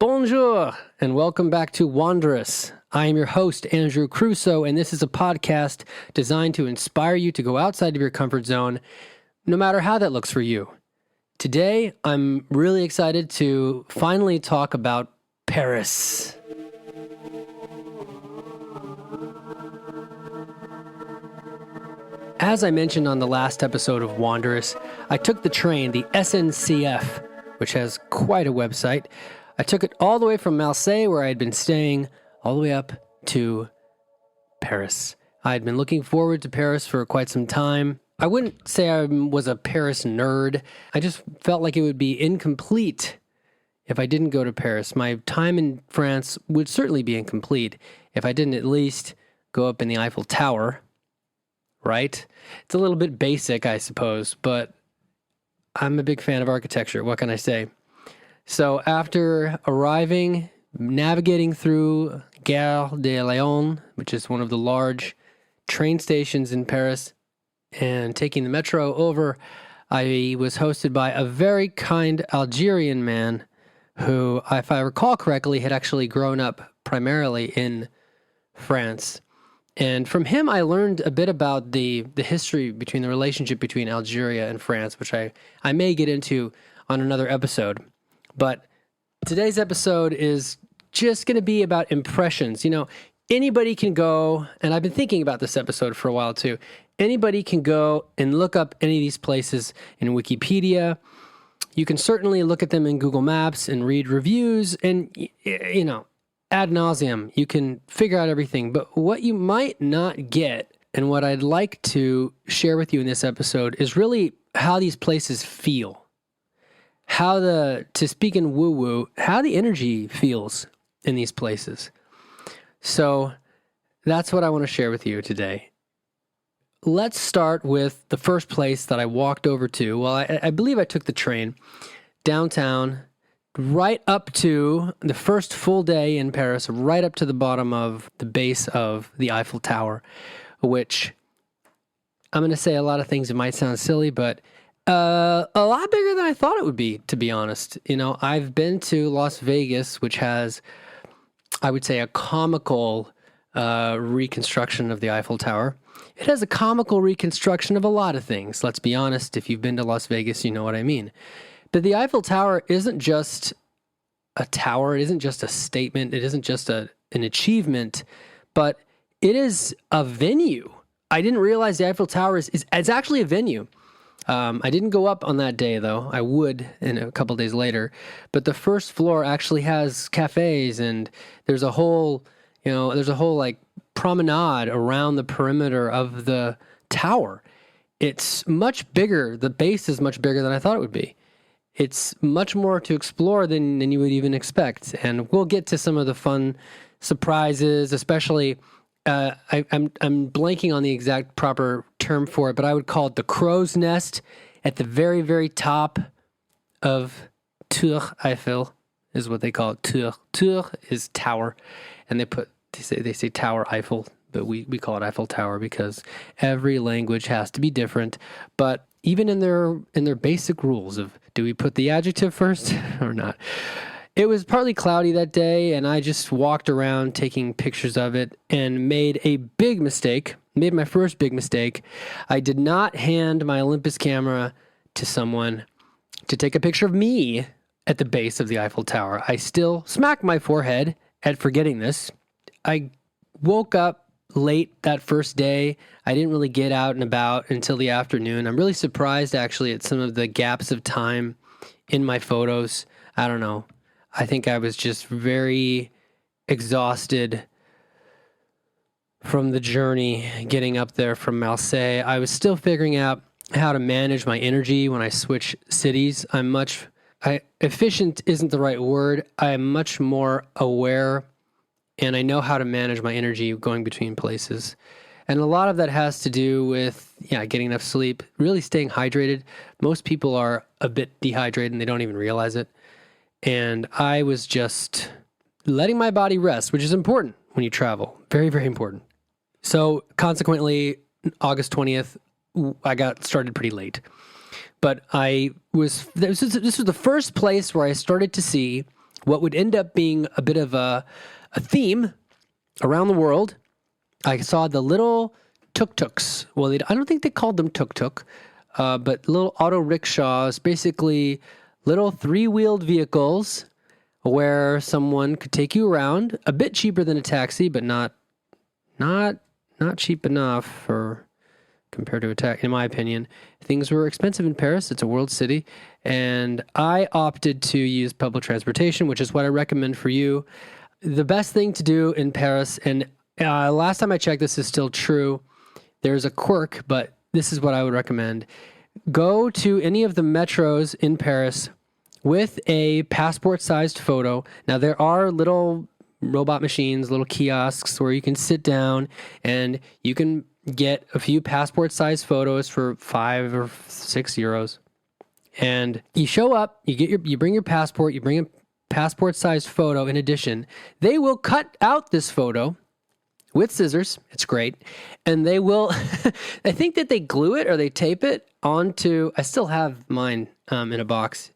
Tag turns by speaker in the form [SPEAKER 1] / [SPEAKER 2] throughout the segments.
[SPEAKER 1] Bonjour, and welcome back to Wanderous. I am your host, Andrew Crusoe, and this is a podcast designed to inspire you to go outside of your comfort zone, no matter how that looks for you. Today, I'm really excited to finally talk about Paris. As I mentioned on the last episode of Wanderous, I took the train, the SNCF, which has quite a website. I took it all the way from Marseille, where I had been staying, all the way up to Paris. I had been looking forward to Paris for quite some time. I wouldn't say I was a Paris nerd. I just felt like it would be incomplete if I didn't go to Paris. My time in France would certainly be incomplete if I didn't at least go up in the Eiffel Tower, right? It's a little bit basic, I suppose, but I'm a big fan of architecture. What can I say? So after arriving, navigating through Gare de Lyon, which is one of the large train stations in Paris, and taking the metro over, I was hosted by a very kind Algerian man who, if I recall correctly, had actually grown up primarily in France. And from him, I learned a bit about the history between the relationship between Algeria and France, which I may get into on another episode. But today's episode is just going to be about impressions. You know, anybody can go, and I've been thinking about this episode for a while too. Anybody can go and look up any of these places in Wikipedia. You can certainly look at them in Google Maps and read reviews and, you know, ad nauseum. You can figure out everything. But what you might not get, and what I'd like to share with you in this episode, is really how these places feel. To speak in woo-woo, how the energy feels in these places. So that's what I want to share with you today. Let's start with the first place that I walked over to. Well, I believe I took the train downtown, right up to the first full day in Paris, right up to the bottom of the base of the Eiffel Tower, which I'm going to say a lot of things that might sound silly, but a lot bigger than I thought it would be, to be honest. You know, I've been to Las Vegas, which has, I would say, a comical reconstruction of the Eiffel Tower. It has a comical reconstruction of a lot of things. Let's be honest. If you've been to Las Vegas, you know what I mean. But the Eiffel Tower isn't just a tower. It isn't just a statement. It isn't just an achievement, but it is a venue. I didn't realize the Eiffel Tower is actually a venue. I didn't go up on that day, though. I would in a couple days later. But the first floor actually has cafes, and there's a whole like promenade around the perimeter of the tower. It's much bigger. The base is much bigger than I thought it would be. It's much more to explore than you would even expect. And we'll get to some of the fun surprises, especially I'm blanking on the exact proper term for it, but I would call it the crow's nest at the very, very top of Tour Eiffel is what they call it. Tour is tower, and they say Tower Eiffel, but we call it Eiffel Tower because every language has to be different. But even in their basic rules of, do we put the adjective first or not? It was partly cloudy that day, and I just walked around taking pictures of it and made my first big mistake. I did not hand my Olympus camera to someone to take a picture of me at the base of the Eiffel Tower. I still smacked my forehead at forgetting this. I woke up late that first day. I didn't really get out and about until the afternoon. I'm really surprised, actually, at some of the gaps of time in my photos. I don't know. I think I was just very exhausted from the journey getting up there from Marseille. I was still figuring out how to manage my energy when I switch cities. Efficient isn't the right word. I am much more aware, and I know how to manage my energy going between places. And a lot of that has to do with, getting enough sleep, really staying hydrated. Most people are a bit dehydrated and they don't even realize it. And I was just letting my body rest, which is important when you travel. Very, very important. So consequently, August 20th, I got started pretty late. But this was the first place where I started to see what would end up being a bit of a theme around the world. I saw the little tuk-tuks. Well, I don't think they called them tuk-tuk, but little auto rickshaws, basically little three-wheeled vehicles where someone could take you around, a bit cheaper than a taxi, but not cheap enough for compared to a taxi, in my opinion. Things were expensive in Paris. It's a world city, and I opted to use public transportation, which is what I recommend for you. The best thing to do in Paris, and last time I checked, this is still true. There's a quirk, but this is what I would recommend. Go to any of the metros in Paris with a passport-sized photo. Now, there are little robot machines, little kiosks where you can sit down and you can get a few passport-sized photos for 5 or 6 euros. And you show up, you bring your passport, you bring a passport-sized photo. In addition, they will cut out this photo with scissors. It's great. And they will, I think that they glue it or they tape it onto, I still have mine in a box.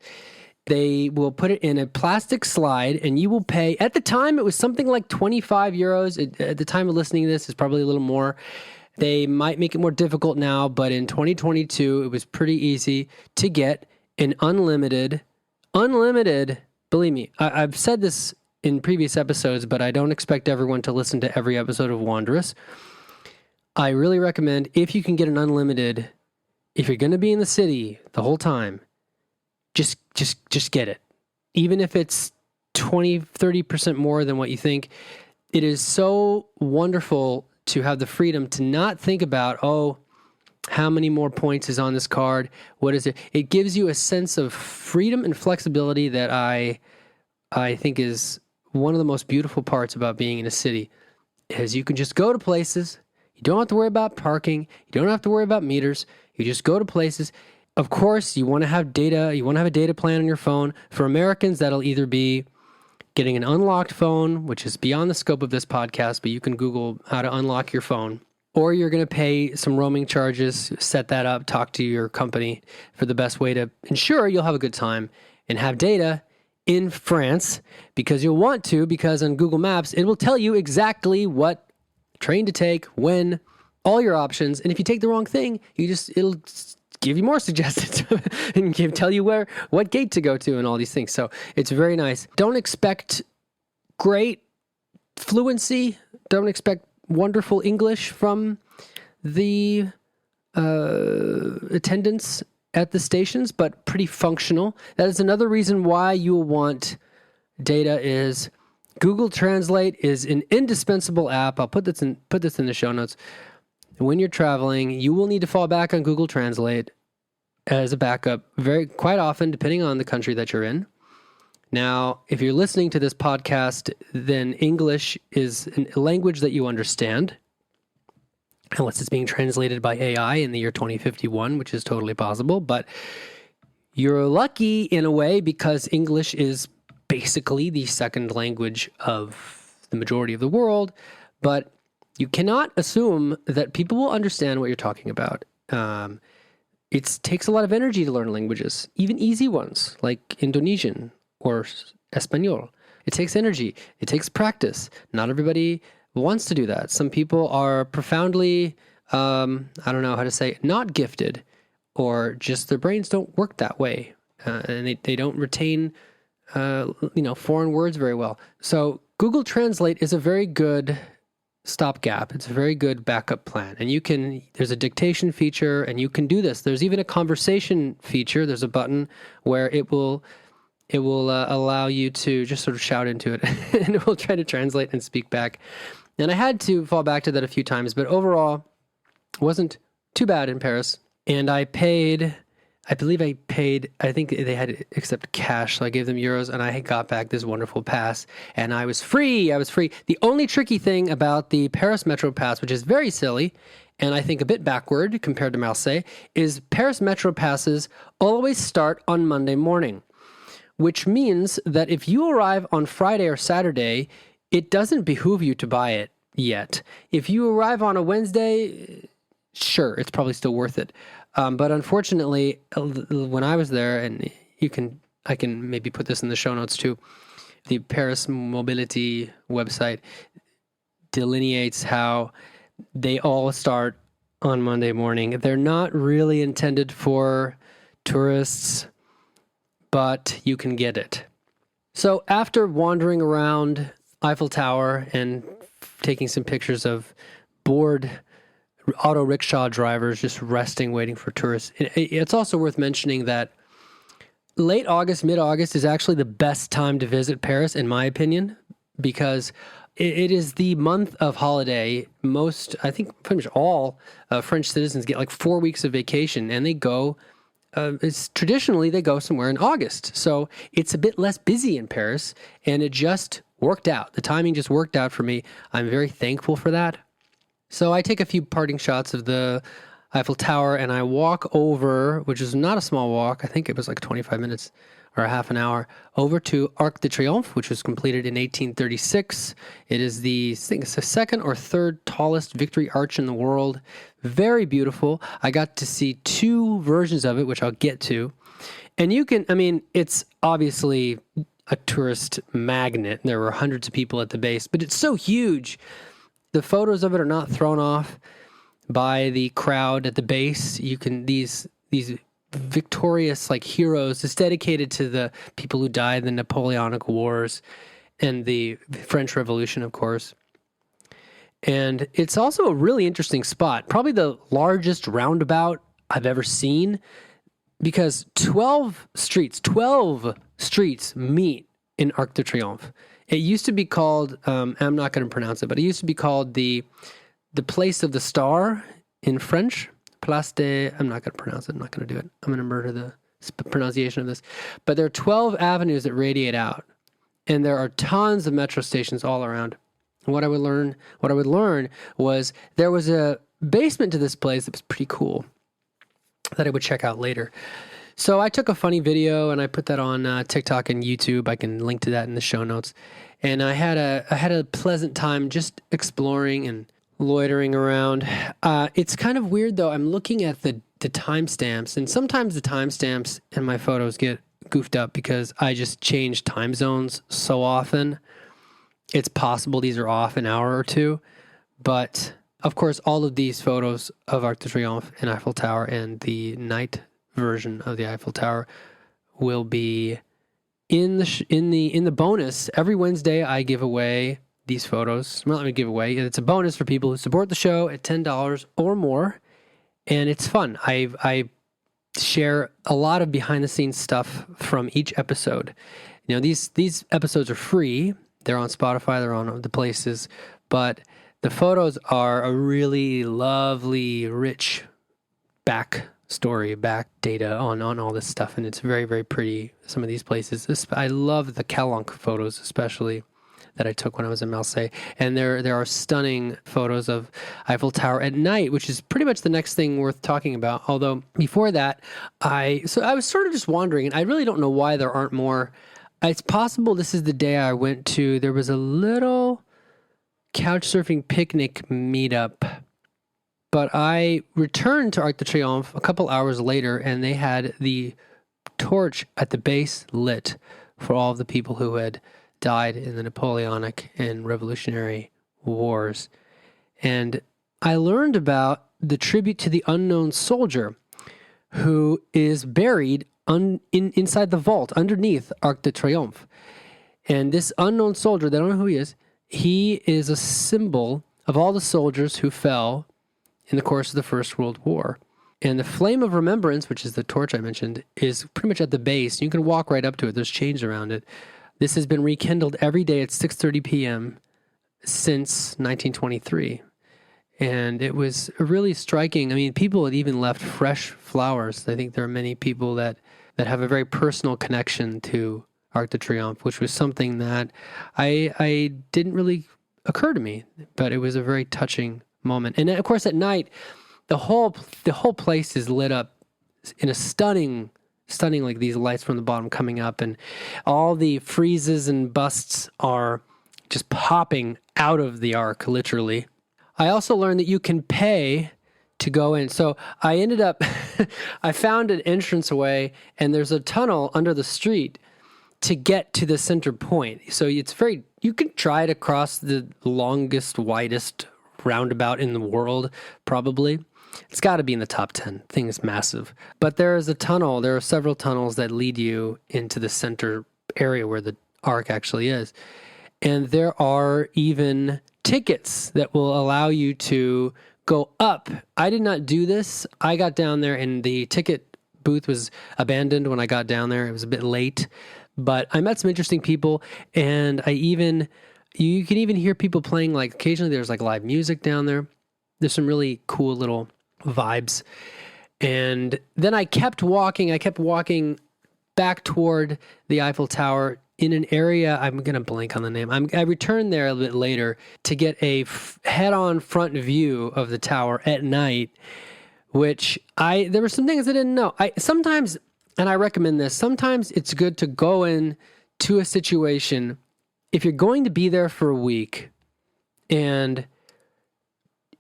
[SPEAKER 1] They will put it in a plastic slide and you will pay, at the time it was something like 25 euros. At the time of listening to this, it's probably a little more. They might make it more difficult now, but in 2022, it was pretty easy to get an unlimited, believe me, I've said this in previous episodes, but I don't expect everyone to listen to every episode of Wanderous. I really recommend, if you can get an unlimited, if you're going to be in the city the whole time, just get it. Even if it's 20, 30% more than what you think, it is so wonderful to have the freedom to not think about, how many more points is on this card? What is it? It gives you a sense of freedom and flexibility that I think is one of the most beautiful parts about being in a city, is you can just go to places. You don't have to worry about parking. You don't have to worry about meters. You just go to places. Of course, you want to have data. You want to have a data plan on your phone. For Americans, that'll either be getting an unlocked phone, which is beyond the scope of this podcast, but you can Google how to unlock your phone. Or you're going to pay some roaming charges, set that up, talk to your company for the best way to ensure you'll have a good time and have data in France, because you'll want to, because on Google Maps, it will tell you exactly what train to take, when, all your options. And if you take the wrong thing, it'll give you more suggestions and tell you what gate to go to and all these things. So it's very nice. Don't expect great fluency. Don't expect wonderful English from the attendants at the stations, but pretty functional. That is another reason why you will want data. Is Google Translate is an indispensable app. I'll put this in the show notes. When you're traveling, you will need to fall back on Google Translate as a backup quite often, depending on the country that you're in. Now, if you're listening to this podcast, then English is a language that you understand, unless it's being translated by AI in the year 2051, which is totally possible. But you're lucky in a way, because English is basically the second language of the majority of the world. But you cannot assume that people will understand what you're talking about. It takes a lot of energy to learn languages, even easy ones like Indonesian or Espanol. It takes energy. It takes practice. Not everybody wants to do that. Some people are profoundly, I don't know how to say, not gifted, or just their brains don't work that way. And they don't retain, foreign words very well. So Google Translate is a very good stopgap. It's a very good backup plan. And there's a dictation feature, and you can do this. There's even a conversation feature. There's a button where it will allow you to just sort of shout into it and it will try to translate and speak back. And I had to fall back to that a few times, but overall it wasn't too bad in Paris. And I think they had to accept cash. So I gave them euros and I got back this wonderful pass and I was free. The only tricky thing about the Paris Metro pass, which is very silly and I think a bit backward compared to Marseille, is Paris Metro passes always start on Monday morning, which means that if you arrive on Friday or Saturday, it doesn't behoove you to buy it yet. If you arrive on a Wednesday, sure, it's probably still worth it. But unfortunately, when I was there, and I can maybe put this in the show notes too, the Paris Mobility website delineates how they all start on Monday morning. They're not really intended for tourists, but you can get it. So after wandering around Eiffel Tower and taking some pictures of bored auto rickshaw drivers just resting, waiting for tourists, it's also worth mentioning that late August, mid-August is actually the best time to visit Paris, in my opinion, because it is the month of holiday. Most, I think pretty much all French citizens get like 4 weeks of vacation, and they go, traditionally they go somewhere in August. So it's a bit less busy in Paris, and it just worked out. The timing just worked out for me. I'm very thankful for that. So I take a few parting shots of the Eiffel Tower, and I walk over, which is not a small walk. I think it was like 25 minutes or a half an hour, over to Arc de Triomphe, which was completed in 1836. It is I think it's the second or third tallest victory arch in the world. Very beautiful. I got to see two versions of it, which I'll get to. And it's obviously a tourist magnet. There were hundreds of people at the base, but it's so huge. The photos of it are not thrown off by the crowd at the base. These victorious like heroes. It's dedicated to the people who died in the Napoleonic Wars and the French Revolution, of course. And it's also a really interesting spot, probably the largest roundabout I've ever seen, because 12 streets meet in Arc de Triomphe. It used to be called, I'm not going to pronounce it, but it used to be called the Place of the Star in French. Place de, I'm not going to pronounce it. I'm not going to do it. I'm going to murder the pronunciation of this. But there are 12 avenues that radiate out, and there are tons of metro stations all around. And what I would learn was there was a basement to this place that was pretty cool that I would check out later. So I took a funny video and I put that on TikTok and YouTube. I can link to that in the show notes. And I had a pleasant time just exploring and loitering around. It's kind of weird though. I'm looking at the timestamps, and sometimes the timestamps in my photos get goofed up because I just change time zones so often. It's possible these are off an hour or two, but of course all of these photos of Arc de Triomphe and Eiffel Tower and the night version of the Eiffel Tower will be in the bonus. Every Wednesday I give away these photos. Well, let me give away. It's a bonus for people who support the show at $10 or more, and it's fun. I share a lot of behind the scenes stuff from each episode. You know, these episodes are free. They're on Spotify. They're on the places, but the photos are a really lovely, rich back data on all this stuff, and it's very, very pretty. Some of these places. I love the Calanque photos, especially, that I took when I was in Marseille. And there are stunning photos of Eiffel Tower at night, which is pretty much the next thing worth talking about. Although before that, I was sort of just wandering, and I really don't know why there aren't more. It's possible this is the day I went to, there was a little couch surfing picnic meetup, but I returned to Arc de Triomphe a couple hours later, and they had the torch at the base lit for all of the people who had died in the Napoleonic and Revolutionary Wars. And I learned about the tribute to the unknown soldier who is buried inside the vault underneath Arc de Triomphe. And this unknown soldier, they don't know who he is a symbol of all the soldiers who fell in the course of the First World War. And the Flame of Remembrance, which is the torch I mentioned, is pretty much at the base. You can walk right up to it. There's chains around it. This has been rekindled every day at 6:30 p.m. since 1923. And it was really striking. I mean, people had even left fresh flowers. I think there are many people that have a very personal connection to Arc de Triomphe, which was something that I didn't really occur to me, but it was a very touching moment. And of course, at night, the whole place is lit up in a stunning, like these lights from the bottom coming up, and all the friezes and busts are just popping out of the arc, literally. I also learned that you can pay to go in. So I ended up, I found an entranceway, and there's a tunnel under the street to get to the center point. So you can try to cross the longest, widest roundabout in the world, probably. It's got to be in the top 10. Thing is massive. But there is a tunnel. There are several tunnels that lead you into the center area where the arc actually is. And there are even tickets that will allow you to go up. I did not do this. I got down there and the ticket booth was abandoned when I got down there. It was a bit late, but I met some interesting people, and you can even hear people playing, like occasionally there's like live music down there. There's some really cool little vibes. And then I kept walking back toward the Eiffel Tower in an area, I'm going to blank on the name. I returned there a bit later to get a head-on front view of the tower at night, which there were some things I didn't know. Sometimes, and I recommend this, sometimes it's good to go in to a situation, if you're going to be there for a week and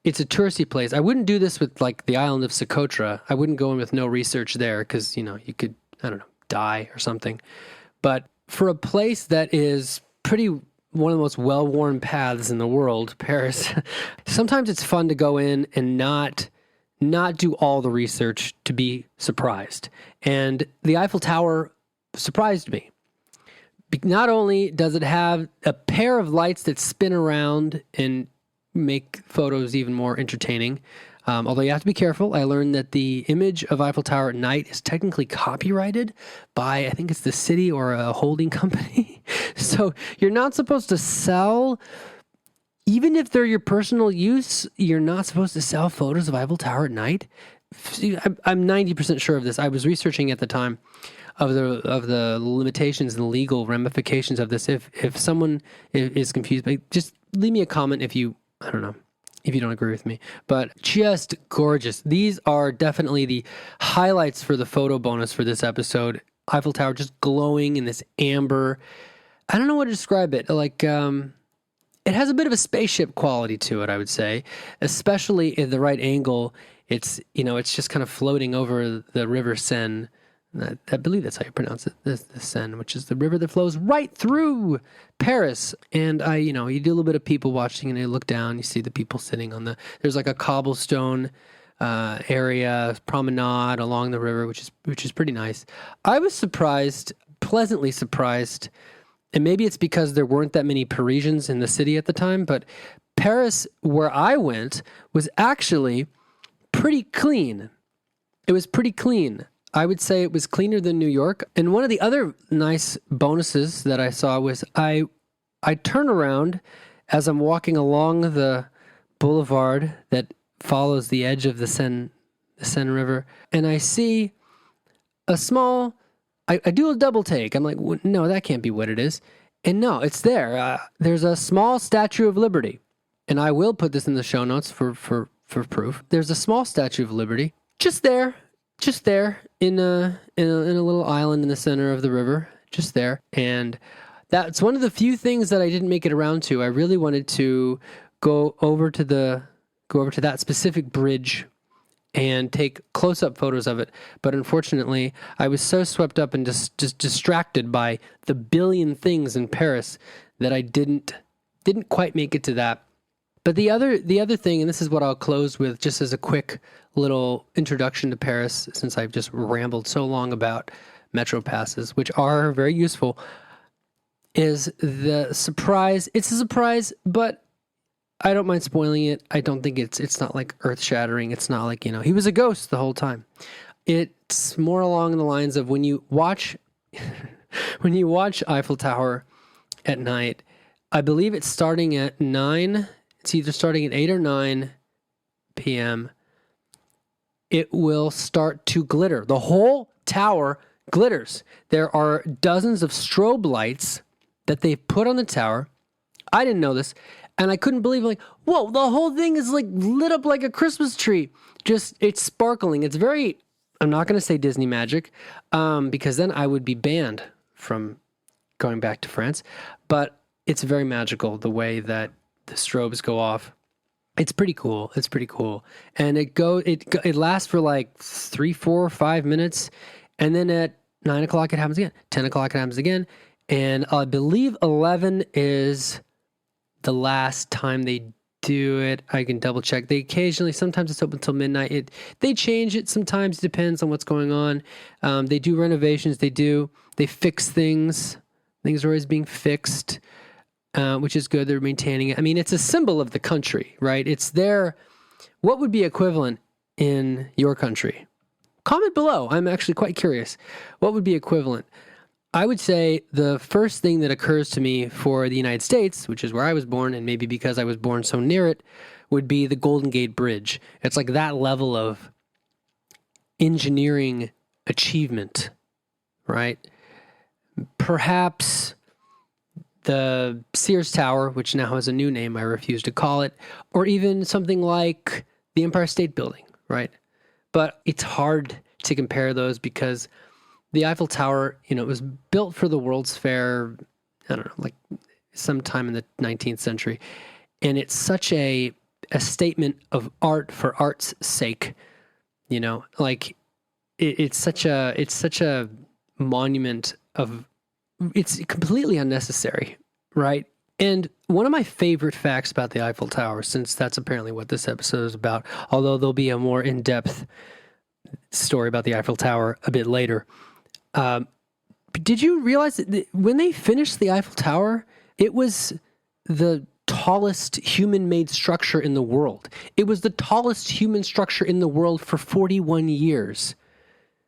[SPEAKER 1] it's a touristy place. I wouldn't do this with like the island of Socotra. I wouldn't go in with no research there because, you could, I don't know, die or something. But for a place that is one of the most well-worn paths in the world, Paris, sometimes it's fun to go in and not do all the research to be surprised. And the Eiffel Tower surprised me. Not only does it have a pair of lights that spin around and make photos even more entertaining, although you have to be careful. I learned that the image of Eiffel Tower at night is technically copyrighted by, I think it's the city or a holding company. So you're not supposed to sell, even if they're your personal use, you're not supposed to sell photos of Eiffel Tower at night. I'm 90% sure of this. I was researching at the time of the limitations and legal ramifications of this. If someone is confused, just leave me a comment if you don't agree with me. But just gorgeous. These are definitely the highlights for the photo bonus for this episode. Eiffel Tower just glowing in this amber. I don't know what to describe it. Like, it has a bit of a spaceship quality to it, I would say, especially at the right angle. It's just kind of floating over the river Seine. I believe that's how you pronounce it, the Seine, which is the river that flows right through Paris. And you do a little bit of people watching, and you look down, you see the people sitting there's like a cobblestone area, promenade along the river, which is pretty nice. I was pleasantly surprised, and maybe it's because there weren't that many Parisians in the city at the time, but Paris, where I went, was actually pretty clean. It was pretty clean. I would say it was cleaner than New York. And one of the other nice bonuses that I saw was I turn around as I'm walking along the boulevard that follows the edge of the Seine River, and I see a small, I do a double take. I'm like, no, that can't be what it is. And no, it's there. There's a small Statue of Liberty, and I will put this in the show notes for proof. There's a small Statue of Liberty just there in a little island in the center of the river, just there. And that's one of the few things that I didn't make it around to. I really wanted to go over to that specific bridge and take close-up photos of it. But unfortunately, I was so swept up and just distracted by the billion things in Paris that I didn't quite make it to that. But the other thing, and this is what I'll close with just as a quick little introduction to Paris, since I've just rambled so long about Metro passes, which are very useful, is the surprise. It's a surprise, but I don't mind spoiling it. I don't think it's not like earth-shattering. It's not like, he was a ghost the whole time. It's more along the lines of when you watch Eiffel Tower at night, I believe it's starting at 9. It's either starting at 8 or 9 p.m. It will start to glitter. The whole tower glitters. There are dozens of strobe lights that they've put on the tower. I didn't know this, and I couldn't believe, like, whoa, the whole thing is like lit up like a Christmas tree. Just, it's sparkling. It's very, I'm not going to say Disney magic, because then I would be banned from going back to France, but it's very magical the way that the strobes go off. It's pretty cool. And it lasts for like 3, 4, 5 minutes. And then at 9 o'clock, it happens again. 10 o'clock, it happens again. And I believe 11 is the last time they do it. I can double check. They occasionally, sometimes it's open until midnight. They change it sometimes. It depends on what's going on. They do renovations. They fix things. Things are always being fixed, which is good. They're maintaining it. I mean, it's a symbol of the country, right? It's their, what would be equivalent in your country? Comment below. I'm actually quite curious. What would be equivalent? I would say the first thing that occurs to me for the United States, which is where I was born, and maybe because I was born so near it, would be the Golden Gate Bridge. It's like that level of engineering achievement, right? Perhaps the Sears Tower, which now has a new name, I refuse to call it, or even something like the Empire State Building, right? But it's hard to compare those because the Eiffel Tower, it was built for the World's Fair, I don't know, like sometime in the 19th century. And it's such a statement of art for art's sake, like it's such a monument of, it's completely unnecessary, right? And one of my favorite facts about the Eiffel Tower, since that's apparently what this episode is about, although there'll be a more in-depth story about the Eiffel Tower a bit later. Did you realize that when they finished the Eiffel Tower, it was the tallest human-made structure in the world? It was the tallest human structure in the world for 41 years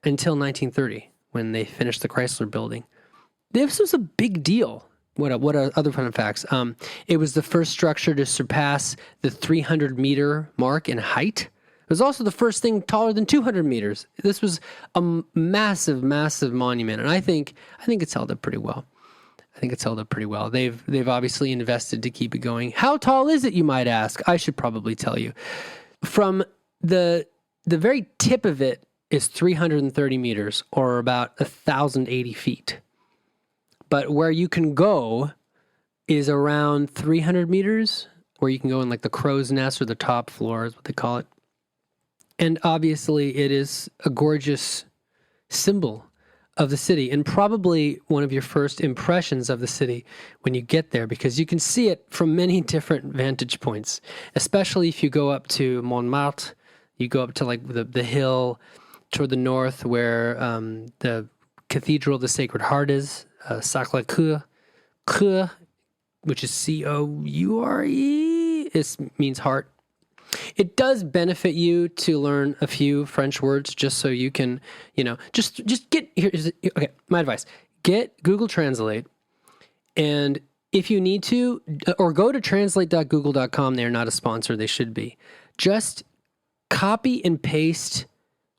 [SPEAKER 1] until 1930, when they finished the Chrysler Building. This was a big deal. What are other fun facts? It was the first structure to surpass the 300-meter mark in height. It was also the first thing taller than 200 meters. This was a massive, massive monument, and I think it's held up pretty well. They've obviously invested to keep it going. How tall is it, you might ask? I should probably tell you. From the very tip of it is 330 meters, or about 1,080 feet. But where you can go is around 300 meters, where you can go in like the crow's nest, or the top floor is what they call it. And obviously it is a gorgeous symbol of the city, and probably one of your first impressions of the city when you get there, because you can see it from many different vantage points, especially if you go up to Montmartre. You go up to like the hill toward the north where the Cathedral of the Sacred Heart is, Sacré-Cœur, which is Coure. It means heart. It does benefit you to learn a few French words just so you can, just get, okay, my advice, get Google Translate, and if you need to, or go to translate.google.com, they're not a sponsor, they should be. Just copy and paste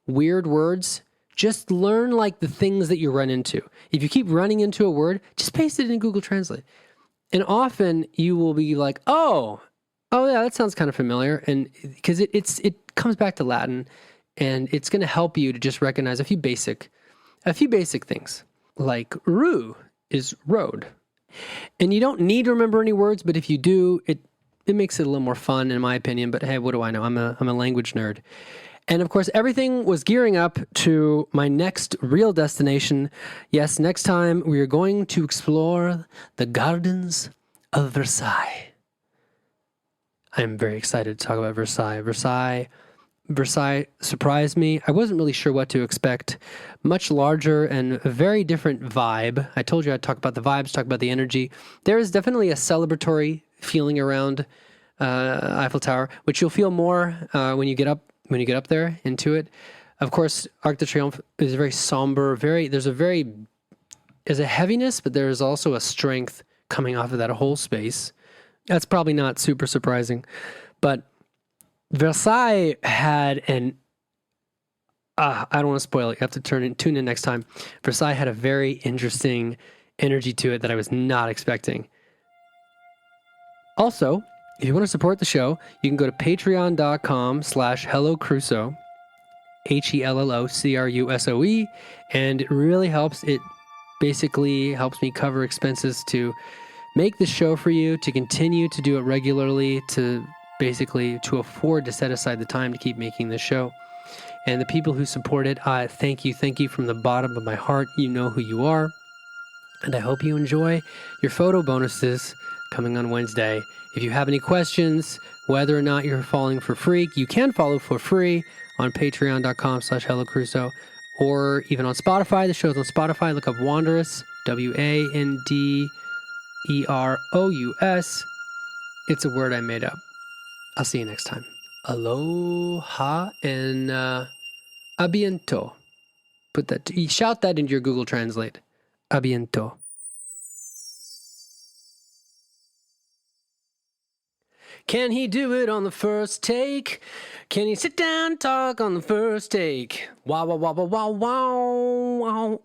[SPEAKER 1] weird words. Just learn like the things that you run into. If you keep running into a word, just paste it in Google Translate. And often you will be like, oh yeah, that sounds kind of familiar. And because it comes back to Latin, and it's going to help you to just recognize a few basic things. Like rue is road. And you don't need to remember any words, but if you do, it makes it a little more fun, in my opinion. But hey, what do I know? I'm a language nerd. And of course, everything was gearing up to my next real destination. Yes, next time we are going to explore the gardens of Versailles. I'm very excited to talk about Versailles. Versailles surprised me. I wasn't really sure what to expect. Much larger and a very different vibe. I told you I'd talk about the vibes, talk about the energy. There is definitely a celebratory feeling around Eiffel Tower, which you'll feel more when you get up there into it. Of course, Arc de Triomphe is very somber. There's a heaviness, but there is also a strength coming off of that whole space. That's probably not super surprising, but Versailles had I don't want to spoil it. You have to tune in next time. Versailles had a very interesting energy to it that I was not expecting. Also, if you want to support the show, you can go to patreon.com/HelloCrusoe, HelloCrusoe, and it really helps. It basically helps me cover expenses to make the show for you, to continue to do it regularly, to afford to set aside the time to keep making this show. And the people who support it, thank you from the bottom of my heart. You know who you are. And I hope you enjoy your photo bonuses coming on Wednesday. If you have any questions, whether or not you're following for free, you can follow for free on patreon.com/HelloCrusoe or even on Spotify. The show's on Spotify. Look up Wanderous, WANDEROUS. It's a word I made up. I'll see you next time. Aloha and a biento. Shout that into your Google Translate. A biento. Can he do it on the first take? Can he sit down and talk on the first take? Wow, wow, wow, wow, wow, wow.